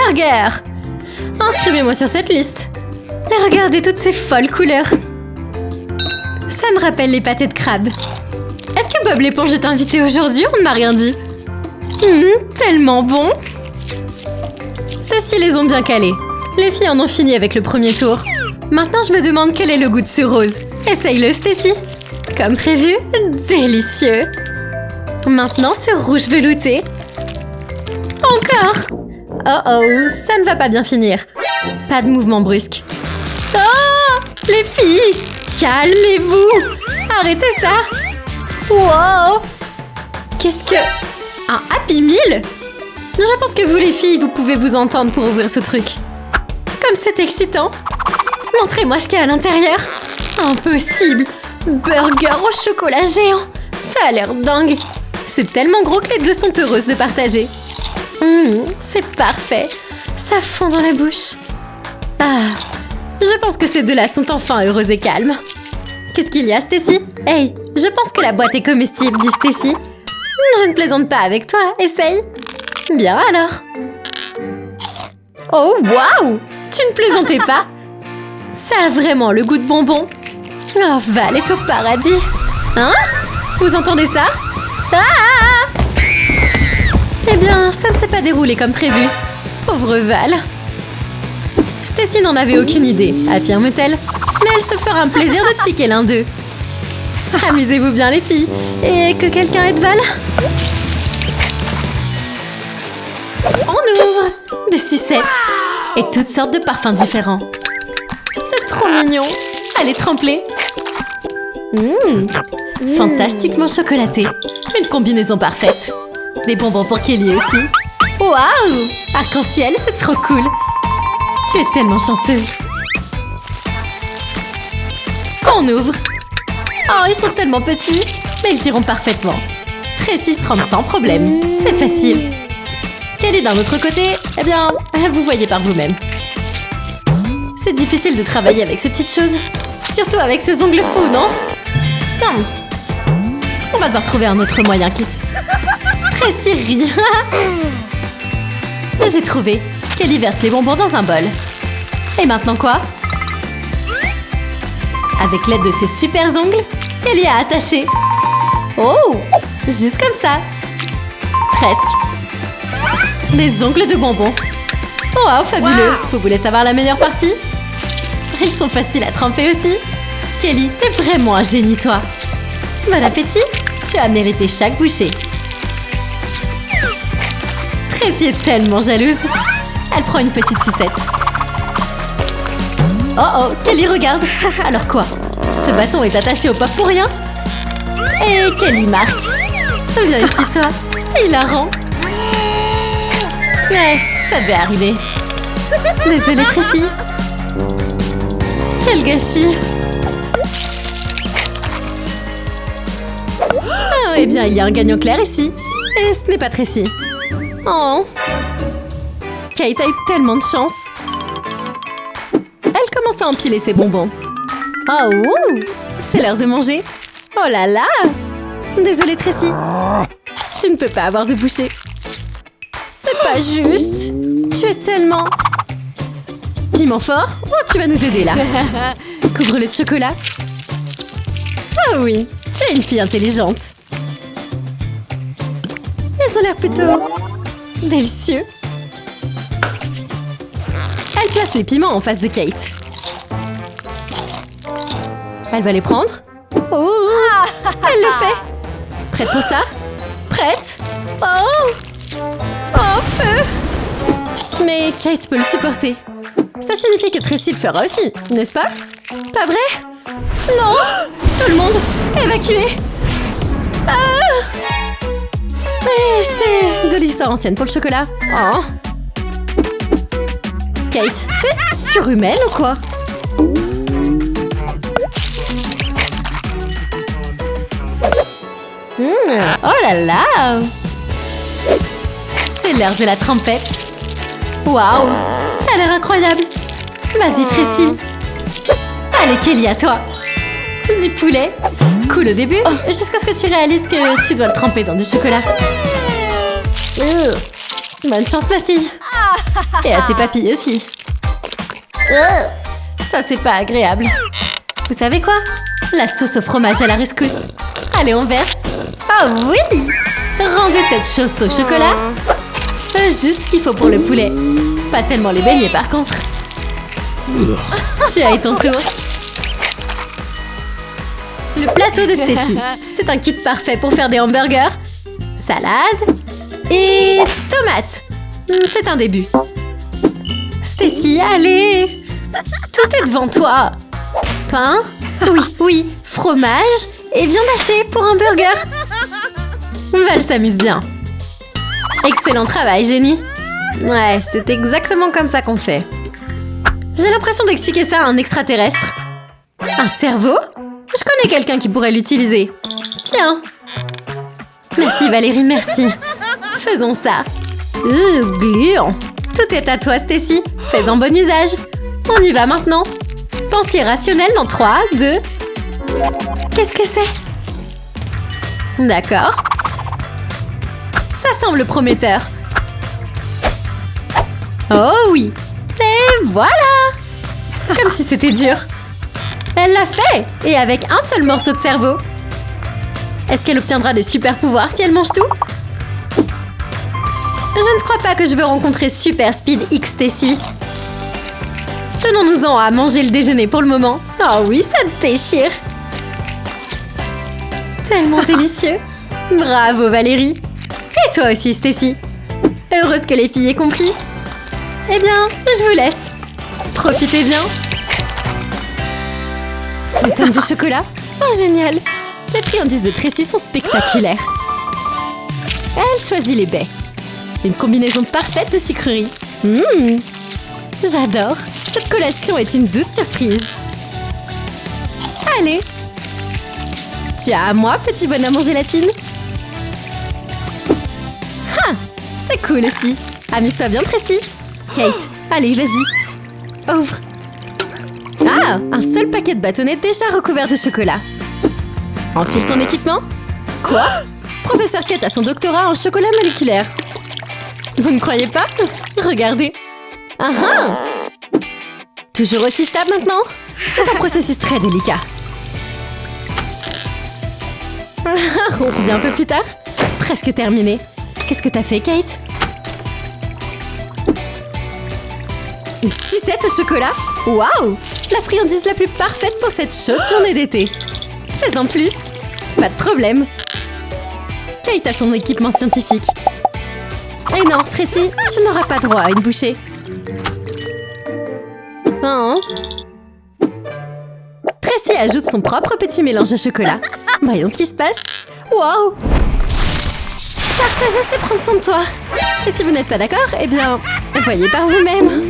burger. Inscrivez-moi sur cette liste. Et regardez toutes ces folles couleurs. Ça me rappelle les pâtés de crabe. Est-ce que Bob l'éponge est invité aujourd'hui? On ne m'a rien dit. Tellement bon. Ceux-ci les ont bien calés. Les filles en ont fini avec le premier tour. Maintenant, je me demande quel est le goût de ce rose. Essaye-le, Stacy. Comme prévu, délicieux. Maintenant, ce rouge velouté. Encore. Oh, ça ne va pas bien finir. Pas de mouvement brusque. Oh, les filles, calmez-vous. Arrêtez ça. Wow. Qu'est-ce que... Un Happy Meal? Je pense que vous, les filles, vous pouvez vous entendre pour ouvrir ce truc. Comme c'est excitant. Montrez-moi ce qu'il y a à l'intérieur. Impossible. Burger au chocolat géant. Ça a l'air dingue. C'est tellement gros que les deux sont heureuses de partager. C'est parfait. Ça fond dans la bouche. Ah, je pense que ces deux-là sont enfin heureuses et calmes. Qu'est-ce qu'il y a, Stacy? Hey, je pense que la boîte est comestible, dit Stacy. Je ne plaisante pas avec toi. Essaye. Bien alors. Oh, waouh! Tu ne plaisantais pas? Ça a vraiment le goût de bonbon. Oh, Val est au paradis. Hein? Vous entendez ça? Ah! Eh bien, ça ne s'est pas déroulé comme prévu. Pauvre Val. Stacy n'en avait aucune idée, affirme-t-elle. Mais elle se fera un plaisir de te piquer l'un d'eux. Amusez-vous bien, les filles. Et que quelqu'un aide Val? On ouvre des sucettes et toutes sortes de parfums différents. C'est trop mignon. Allez, trempe-les. Fantastiquement chocolaté. Une combinaison parfaite. Des bonbons pour Kelly aussi. Waouh! Arc-en-ciel, c'est trop cool. Tu es tellement chanceuse. On ouvre. Oh, ils sont tellement petits. Mais ils iront parfaitement. Tracy se trempe sans problème. C'est facile. Kelly d'un autre côté, eh bien, vous voyez par vous-même. C'est difficile de travailler avec ces petites choses. Surtout avec ces ongles fous, non? On va devoir trouver un autre moyen, Kit. Tracy rit. J'ai trouvé. Kelly verse les bonbons dans un bol. Et maintenant quoi? Avec l'aide de ses super ongles, Kelly a attaché. Oh! Juste comme ça. Presque. Des ongles de bonbons. Wow, fabuleux! Vous voulez savoir la meilleure partie? Ils sont faciles à tremper aussi. Kelly, t'es vraiment un génie, toi. Bon appétit! Tu as mérité chaque bouchée. Tracy est tellement jalouse. Elle prend une petite sucette. Oh, Kelly, regarde. Alors quoi? Ce bâton est attaché au pop pour rien? Et Kelly marque. Viens ici, toi. Hilarant. Mais ça devait arriver. Désolée, Tracy. Quel gâchis. Oh, eh bien, il y a un gagnant clair ici. Et ce n'est pas Tracy. Oh. Kate a eu tellement de chance. Elle commence à empiler ses bonbons. Oh, c'est l'heure de manger. Oh là là. Désolée, Tracy. Tu ne peux pas avoir de bouchée. C'est pas juste. Tu es tellement... Piment fort? Oh, tu vas nous aider là. Couvre-le de chocolat. Oh oui, tu es une fille intelligente. Ils ont l'air plutôt... délicieux. Elle place les piments en face de Kate. Elle va les prendre. Oh, elle le fait. Prête pour ça? Prête? Oh, feu. Mais Kate peut le supporter. Ça signifie que Tracy le fera aussi, n'est-ce pas? Pas vrai? Non! Tout le monde évacué. Mais c'est de l'histoire ancienne pour le chocolat. Oh. Kate, tu es surhumaine ou quoi? Oh là là! C'est l'heure de la trompette. Waouh! Ça a l'air incroyable. Vas-y, Tracy. Allez, Kelly, à toi. Du poulet. Cool au début, jusqu'à ce que tu réalises que tu dois le tremper dans du chocolat. Bonne chance, ma fille. Et à tes papilles aussi. Ça, c'est pas agréable. Vous savez quoi? La sauce au fromage à la rescousse. Allez, on verse. Oh oui! Rendez cette sauce au chocolat. Juste ce qu'il faut pour le poulet. Pas tellement les beignets, par contre. Tu as eu ton tour. Le plateau de Stacy. C'est un kit parfait pour faire des hamburgers. Salade. Et tomates. C'est un début. Stacy, allez! Tout est devant toi. Pain. Oui. Fromage. Et viande hachée pour un burger. Val s'amuse bien. Excellent travail, génie. Ouais, c'est exactement comme ça qu'on fait. J'ai l'impression d'expliquer ça à un extraterrestre. Un cerveau? Je connais quelqu'un qui pourrait l'utiliser. Tiens. Merci Valérie, merci. Faisons ça. Gluant. Tout est à toi, Stacy. Fais-en bon usage. On y va maintenant. Pensée rationnelle dans 3, 2... Qu'est-ce que c'est? D'accord. Ça semble prometteur. Oh oui. Et voilà. Comme si c'était dur. Elle l'a fait. Et avec un seul morceau de cerveau. Est-ce qu'elle obtiendra des super pouvoirs si elle mange tout? Je ne crois pas que je veux rencontrer Super Speed X Stacy. Tenons-nous-en à manger le déjeuner pour le moment. Oh oui, ça déchire. Tellement délicieux. Bravo Valérie. Et toi aussi Stacy. Heureuse que les filles aient compris. Eh bien, je vous laisse. Profitez bien. Fontaine de chocolat. Oh génial. Les friandises de Tracy sont spectaculaires. Elle choisit les baies. Une combinaison parfaite de sucreries. J'adore. Cette collation est une douce surprise. Allez. Tu as à moi, petit bonhomme en gélatine. Ah, c'est cool aussi. Amuse-toi bien, Tracy. Kate, allez, vas-y. Ouvre. Ah, un seul paquet de bâtonnets déjà recouvert de chocolat. Enfile ton équipement. Quoi? Professeur Kate a son doctorat en chocolat moléculaire. Vous ne croyez pas? Regardez. Ah ah! Toujours aussi stable maintenant? C'est un processus très délicat. On revient un peu plus tard. Presque terminé. Qu'est-ce que t'as fait, Kate? Une sucette au chocolat? Waouh! La friandise la plus parfaite pour cette chaude journée d'été. Fais-en plus. Pas de problème. Kate a son équipement scientifique. Et non, Tracy, tu n'auras pas droit à une bouchée. Oh. Tracy ajoute son propre petit mélange de chocolat. Voyons ce qui se passe. Wow! Partager, c'est prendre soin de toi. Et si vous n'êtes pas d'accord, eh bien, voyez par vous-même.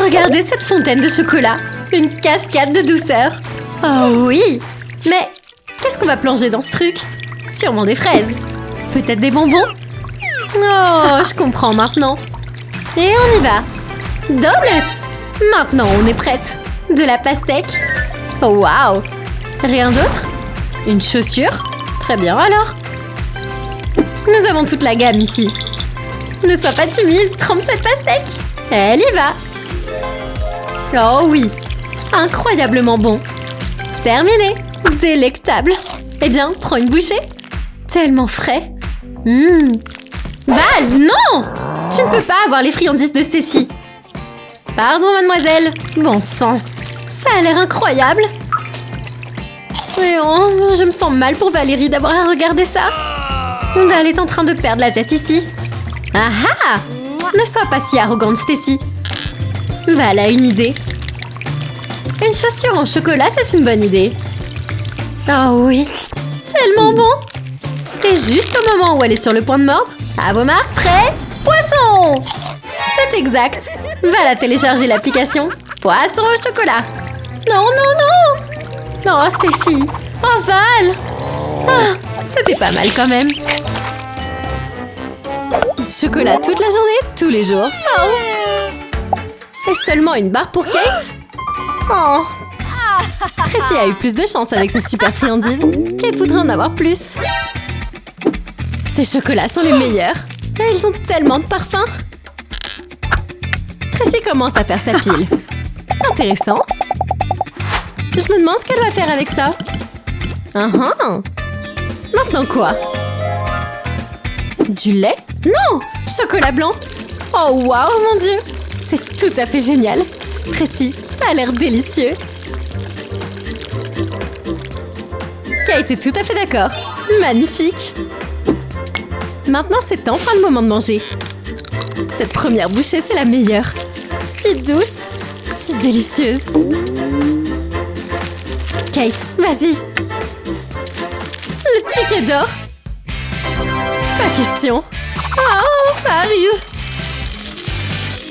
Regardez cette fontaine de chocolat. Une cascade de douceur. Oh oui! Mais qu'est-ce qu'on va plonger dans ce truc? Sûrement des fraises. Peut-être des bonbons? Oh, je comprends maintenant. Et on y va. Donuts! Maintenant, on est prête. De la pastèque. Oh, waouh! Rien d'autre? Une chaussure? Très bien alors. Nous avons toute la gamme ici. Ne sois pas timide, trempe cette pastèque. Elle y va. Oh oui! Incroyablement bon. Terminé. Délectable. Eh bien, prends une bouchée. Tellement frais. Val, non! Tu ne peux pas avoir les friandises de Stacy. Pardon, mademoiselle. Bon sang. Ça a l'air incroyable. Mais oh, je me sens mal pour Valérie d'avoir à regarder ça. Val est en train de perdre la tête ici. Ah ah! Ne sois pas si arrogante, Stacy. Val a une idée. Une chaussure en chocolat, c'est une bonne idée. Oh oui, tellement bon. Et juste au moment où elle est sur le point de mordre, à vos marques, prêts, poisson! C'est exact. Val a téléchargé l'application Poisson au chocolat. Non, non, non! Non, Stacy. Oh, Val! Ah, c'était pas mal quand même. Du chocolat toute la journée, tous les jours. Oh. Et seulement une barre pour Kate? Oh. Tracy a eu plus de chance avec ses super friandises. Kate voudrait en avoir plus. Ces chocolats sont les meilleurs. Et ils ont tellement de parfum. Tracy commence à faire sa pile. Intéressant. Je me demande ce qu'elle va faire avec ça. Maintenant quoi? Du lait? Non! Chocolat blanc! Oh waouh, mon Dieu! C'est tout à fait génial! Tracy, ça a l'air délicieux! Kate est tout à fait d'accord! Magnifique! Maintenant, c'est enfin le moment de manger. Cette première bouchée, c'est la meilleure. Si douce, si délicieuse. Kate, vas-y! Le ticket d'or! Pas question! Oh, ça arrive!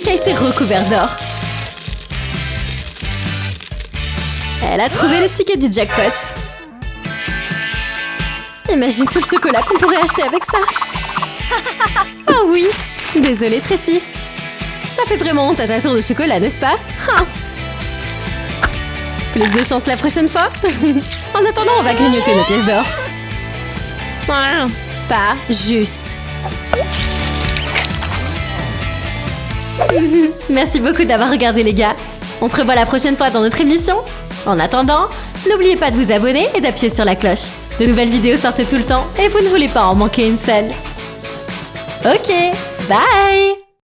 Kate est recouverte d'or. Elle a trouvé le ticket du jackpot. Imagine tout le chocolat qu'on pourrait acheter avec ça. Oh oui! Désolée, Tracy. Ça fait vraiment honte à ta tour de chocolat, n'est-ce pas? Plus de chance la prochaine fois. En attendant, on va grignoter nos pièces d'or. Pas juste. Merci beaucoup d'avoir regardé, les gars. On se revoit la prochaine fois dans notre émission. En attendant, n'oubliez pas de vous abonner et d'appuyer sur la cloche. De nouvelles vidéos sortent tout le temps et vous ne voulez pas en manquer une seule. Ok, bye!